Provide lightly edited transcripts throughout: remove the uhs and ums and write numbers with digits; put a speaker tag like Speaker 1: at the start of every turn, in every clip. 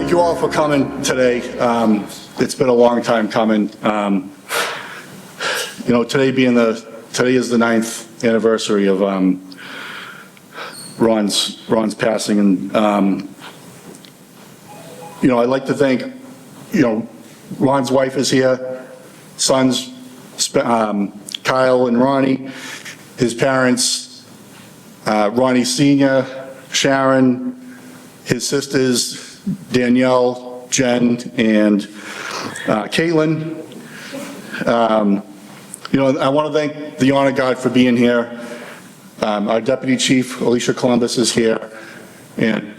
Speaker 1: Thank you all for coming today. It's been a long time coming. You know, today is the 9th anniversary of Ron's passing, and you know, I'd like to thank, you know, Ron's wife is here, sons Kyle and Ronnie, his parents, Ronnie Sr., Sharon, his sisters Danielle, Jen, and Caitlin. You know, I want to thank the Honor Guard for being here. Our Deputy Chief, Alicia Columbus, is here. And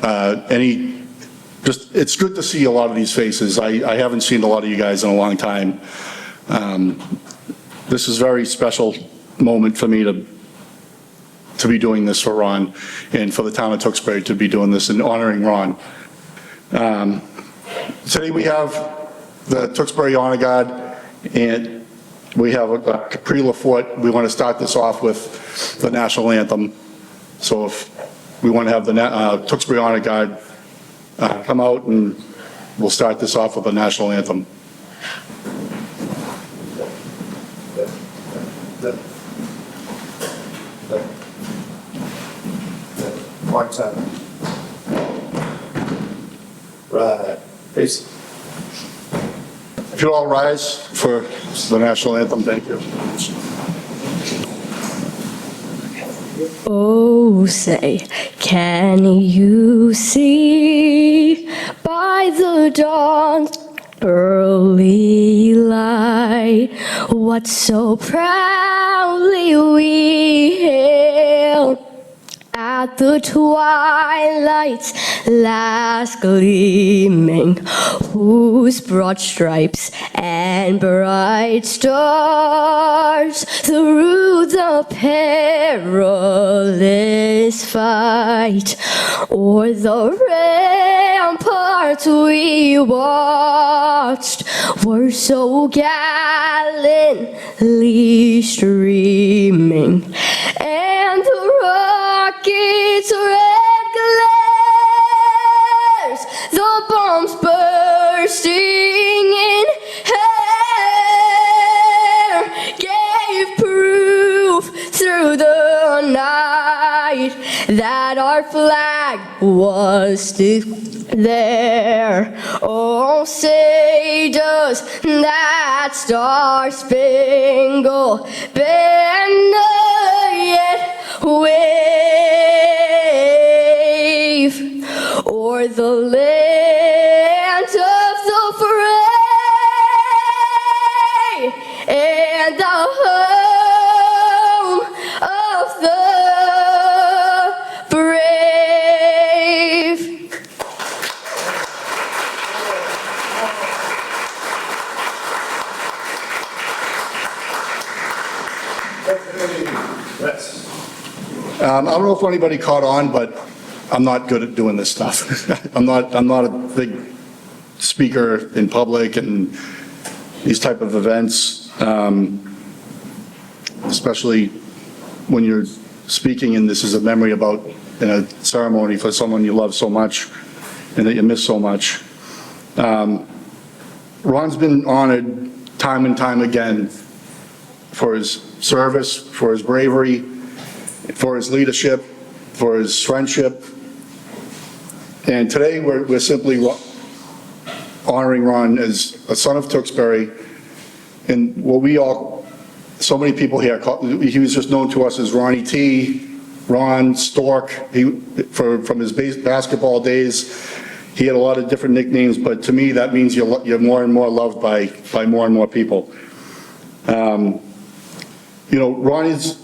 Speaker 1: it's good to see a lot of these faces. I haven't seen a lot of you guys in a long time. This is a very special moment for me to be doing this for Ron, and for the town of Tewksbury to be doing this and honoring Ron. Today we have the Tewksbury Honor Guard, and we have a Capri Lafort. We want to start this off with the national anthem. So if we want to have the Tewksbury Honor Guard come out, and we'll start this off with the national anthem.
Speaker 2: One time. Right. Peace.
Speaker 1: If you'd all rise for the national anthem, thank you.
Speaker 3: Oh, say, can you see by the dawn's early light what so proudly we hailed at the twilight's last gleaming, whose broad stripes and bright stars through the perilous fight o'er the ramparts we watched were so gallantly streaming, and the rocket's red glares, the bombs bursting in air, gave proof through the night that our flag was still there. Oh, say does that star-spangled banner yet wave o'er the land of the free and the home of the brave.
Speaker 1: I don't know if anybody caught on, but I'm not good at doing this stuff. I'm not a big speaker in public and these type of events, especially when you're speaking and this is a memory about in a ceremony for someone you love so much and that you miss so much. Ron's been honored time and time again for his service, for his bravery, for his leadership, for his friendship. And today we're simply honoring Ron as a son of Tewksbury, and what so many people here, he was just known to us as Ronnie T, Ron, Stork. From his basketball days, he had a lot of different nicknames, but to me that means you're more and more loved by more and more people. You know, Ronnie's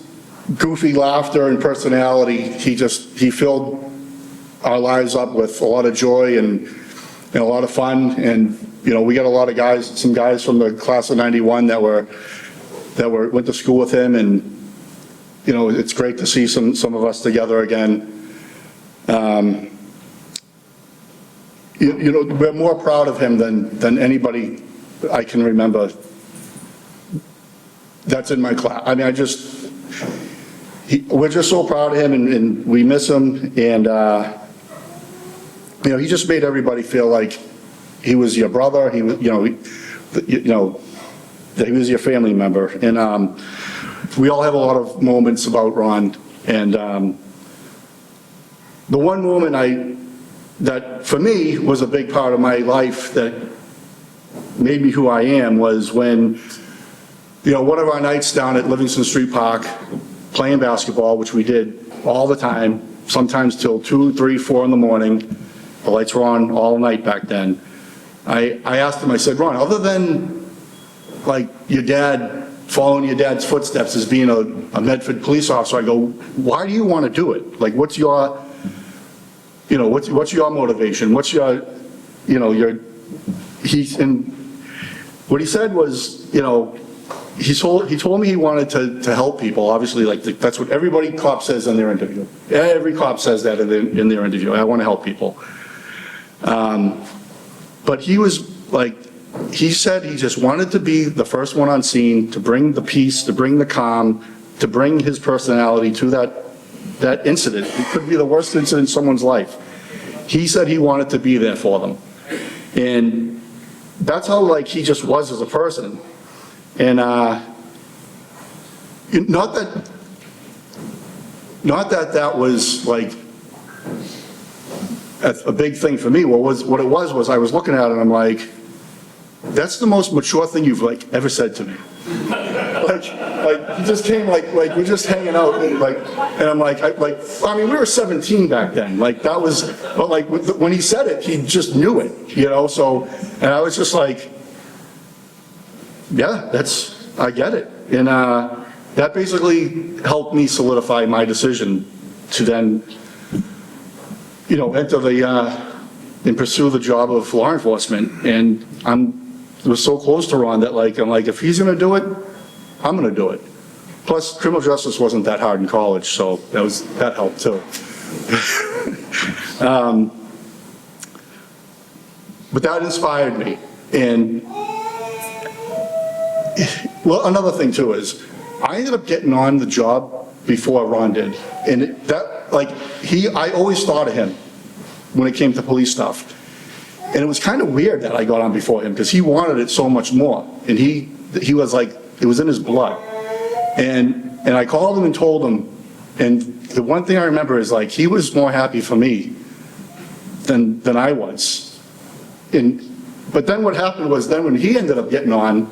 Speaker 1: goofy laughter and personality, he filled our lives up with a lot of joy and a lot of fun. And you know, we got a lot of guys, some guys from the class of '91 that went to school with him, and you know, it's great to see some of us together again. You know, we're more proud of him than anybody I can remember that's in my class. I mean, we're just so proud of him, and we miss him. And you know, he just made everybody feel like he was your brother, he was, that he was your family member. And we all have a lot of moments about Ron. And the one moment that for me was a big part of my life that made me who I am was when, one of our nights down at Livingston Street Park, playing basketball, which we did all the time, sometimes till 2, 3, 4 in the morning. The lights were on all night back then. I asked him, I said, Ron, other than like your dad, following your dad's footsteps as being a Medford police officer, I go, why do you want to do it? Like, what's your motivation? What's your, and what he said was, he told me he wanted to help people. Obviously, like, that's what everybody cop says in their interview. Every cop says that in their interview. I want to help people. But he was like, he said he just wanted to be the first one on scene, to bring the peace, to bring the calm, to bring his personality to that incident. It could be the worst incident in someone's life. He said he wanted to be there for them. And that's how, like, he just was as a person. And not that was like a big thing for me. What it was I was looking at it and I'm like, that's the most mature thing you've like ever said to me. like he just came like we're just hanging out and I'm like, I mean, we were 17 back then. Like that was, but like when he said it, he just knew it, so, and I was just like, yeah, I get it. And that basically helped me solidify my decision to then, enter and pursue the job of law enforcement. And it was so close to Ron that I'm like, if he's gonna do it, I'm gonna do it. Plus, criminal justice wasn't that hard in college, so that helped too. But that inspired me. And well, another thing too is, I ended up getting on the job before Ron did. And I always thought of him when it came to police stuff. And it was kind of weird that I got on before him because he wanted it so much more. And he was like, it was in his blood. And I called him and told him, and the one thing I remember is like, he was more happy for me than I was. But then what happened was then when he ended up getting on,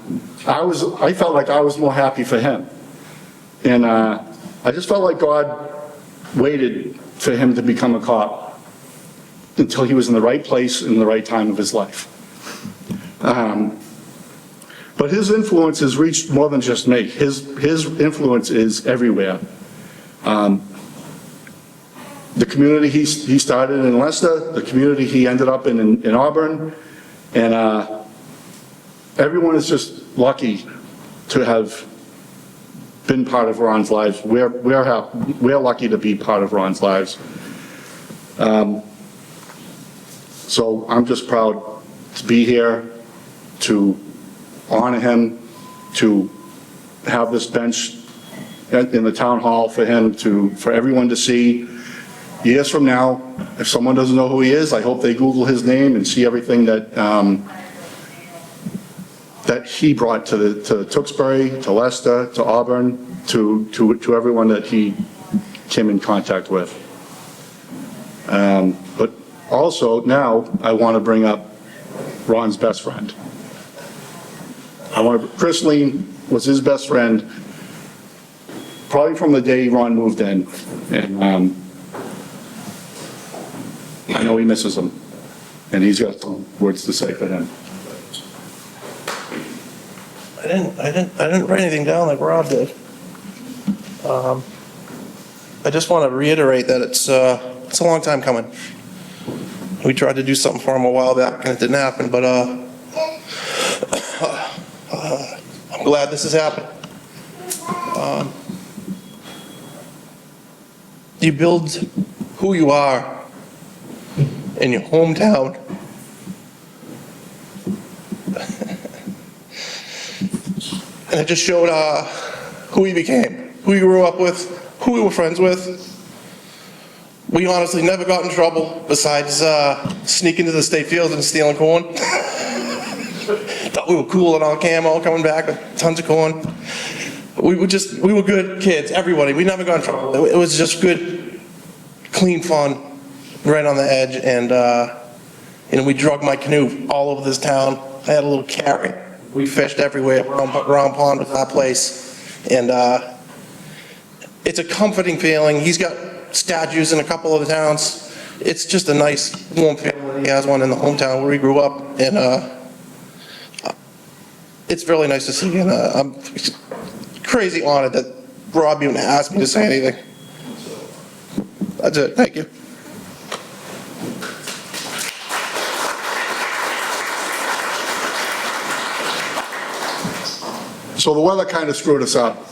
Speaker 1: I felt like I was more happy for him. And I just felt like God waited for him to become a cop until he was in the right place in the right time of his life. But his influence has reached more than just me. His influence is everywhere. The community he started in Leicester, the community he ended up in Auburn, and everyone is just lucky to have been part of Ron's lives. We're lucky to be part of Ron's lives. So I'm just proud to be here, to honor him, to have this bench in the town hall for him, for everyone to see. Years from now, if someone doesn't know who he is, I hope they Google his name and see everything that he brought to Tewksbury, to Leicester, to Auburn, to everyone that he came in contact with. But also now I want to bring up Ron's best friend. Chris Lean was his best friend probably from the day Ron moved in, and I know he misses him, and he's got some words to say for him.
Speaker 4: I didn't write anything down like Rob did. I just want to reiterate that it's a long time coming. We tried to do something for him a while back and it didn't happen, but I'm glad this has happened. You build who you are in your hometown. And it just showed who he became, who he grew up with, who we were friends with. We honestly never got in trouble besides sneaking to the state fields and stealing corn. Thought we were cool and all camo, coming back with tons of corn. We were good kids, everybody. We never got in trouble. It was just good, clean fun, right on the edge. And we drug my canoe all over this town. I had a little carry. We fished everywhere. Round Pond was our place. And it's a comforting feeling. He's got statues in a couple of the towns. It's just a nice, warm feeling. He has one in the hometown where he grew up. And it's really nice to see. And I'm crazy honored that Rob even asked me to say anything. That's it. Thank you.
Speaker 1: So the weather kind of screwed us up.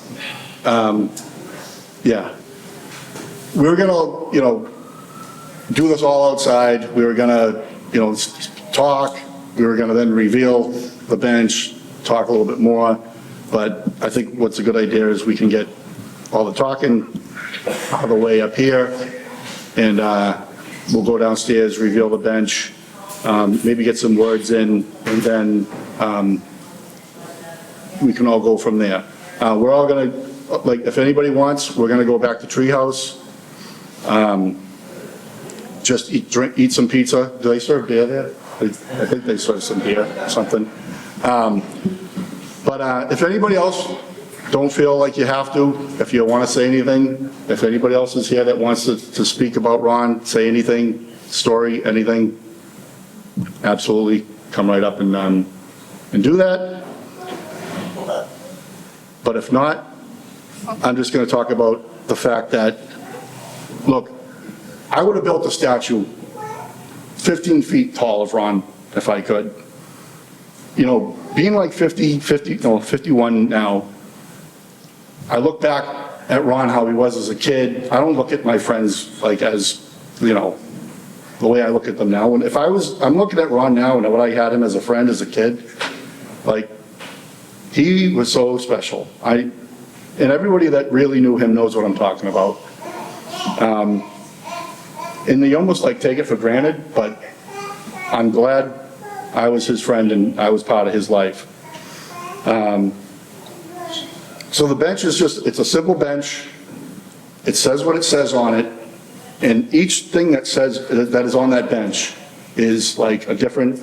Speaker 1: Yeah. We were gonna, do this all outside. We were gonna, talk. We were gonna then reveal the bench, talk a little bit more. But I think what's a good idea is we can get all the talking out of the way up here, and we'll go downstairs, reveal the bench, maybe get some words in, and then we can all go from there. We're all gonna, if anybody wants, we're gonna go back to Treehouse. Just eat some pizza. Do they serve beer there? I think they serve some beer or something. But if anybody else don't feel like you have to, if you want to say anything, if anybody else is here that wants to speak about Ron, say anything, story, anything, absolutely come right up and do that. But if not, I'm just going to talk about the fact that, look, I would have built a statue 15 feet tall of Ron if I could. Being like 51 now, I look back at Ron, how he was as a kid. I don't look at my friends like as, the way I look at them now. And if I'm looking at Ron now and what I had him as a friend as a kid, he was so special. And everybody that really knew him knows what I'm talking about. And they almost take it for granted, but I'm glad I was his friend and I was part of his life. So the bench is it's a simple bench. It says what it says on it. And each thing that is on that bench is a different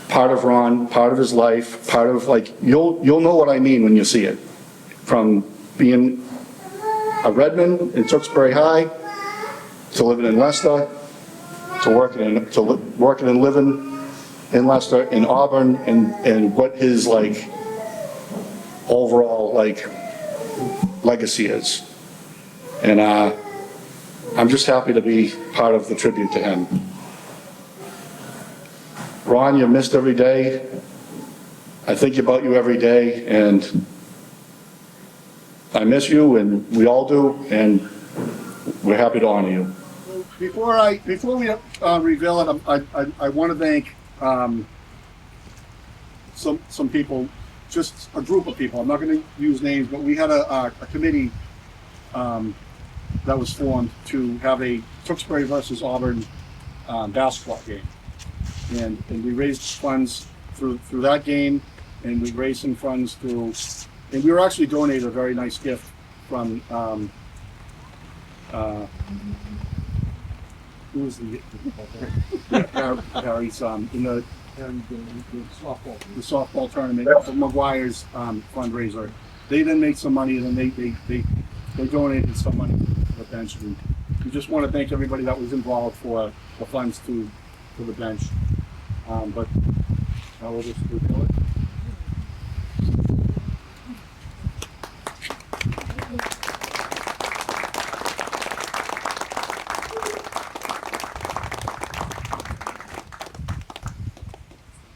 Speaker 1: part of Ron, part of his life, part of you'll know what I mean when you see it. From being a Redmond in Tewksbury High, to living in Leicester, to working and living in Leicester, in Auburn, and what his overall legacy is. And I'm just happy to be part of the tribute to him. Ron, you're missed every day. I think about you every day, and I miss you, and we all do, and we're happy to honor you. Before we reveal it, I want to thank some people, just a group of people. I'm not going to use names, but we had a committee that was formed to have a Tewksbury versus Auburn basketball game, and we raised funds through that game, and we raised some funds through, and we were actually donated a very nice gift from. Who was the Harry's in the softball tournament, the McGuire's fundraiser. They then made some money, and then they donated some money to the bench. And we just want to thank everybody that was involved for the funds to the bench. But I will just reveal it.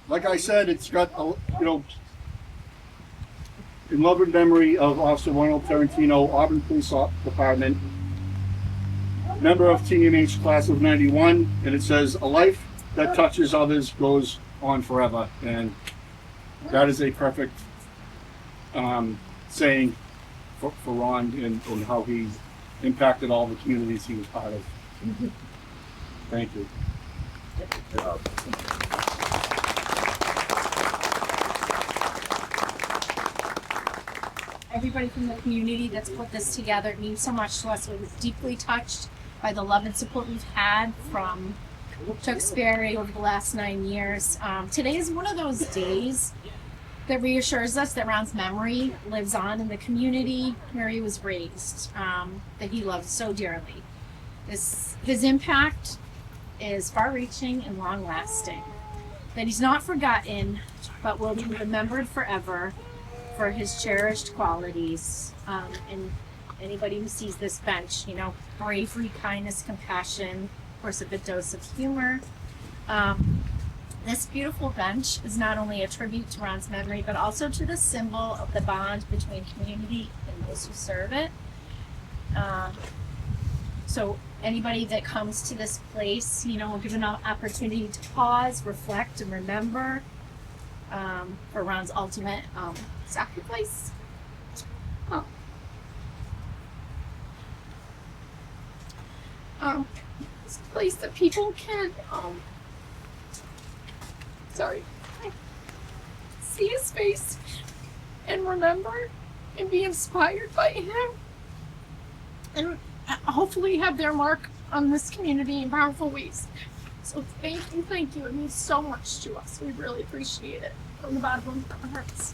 Speaker 1: Like I said, it's got, in love and memory of Officer Ronald Tarentino, Auburn Police Department, member of TMH class of 91, and it says, "A life that touches others goes on forever." And that is a perfect saying for Ron and how he impacted all the communities he was part of. Thank you.
Speaker 5: Everybody from the community that's put this together, it means so much to us. We was deeply touched by the love and support we've had from Tewksbury over the last 9 years. Today is one of those days that reassures us that Ron's memory lives on in the community where he was raised, that he loved so dearly. His impact is far-reaching and long-lasting. That he's not forgotten, but will be remembered forever for his cherished qualities. And anybody who sees this bench, you know, bravery, kindness, compassion, of course, a good dose of humor. This beautiful bench is not only a tribute to Ron's memory, but also to the symbol of the bond between community and those who serve it. So anybody that comes to this place, you know, will give an opportunity to pause, reflect, and remember for Ron's ultimate sacrifice. It's a place that people can see his face and remember and be inspired by him, and hopefully have their mark on this community in powerful ways. So thank you. It means so much to us. We really appreciate it from the bottom of our hearts.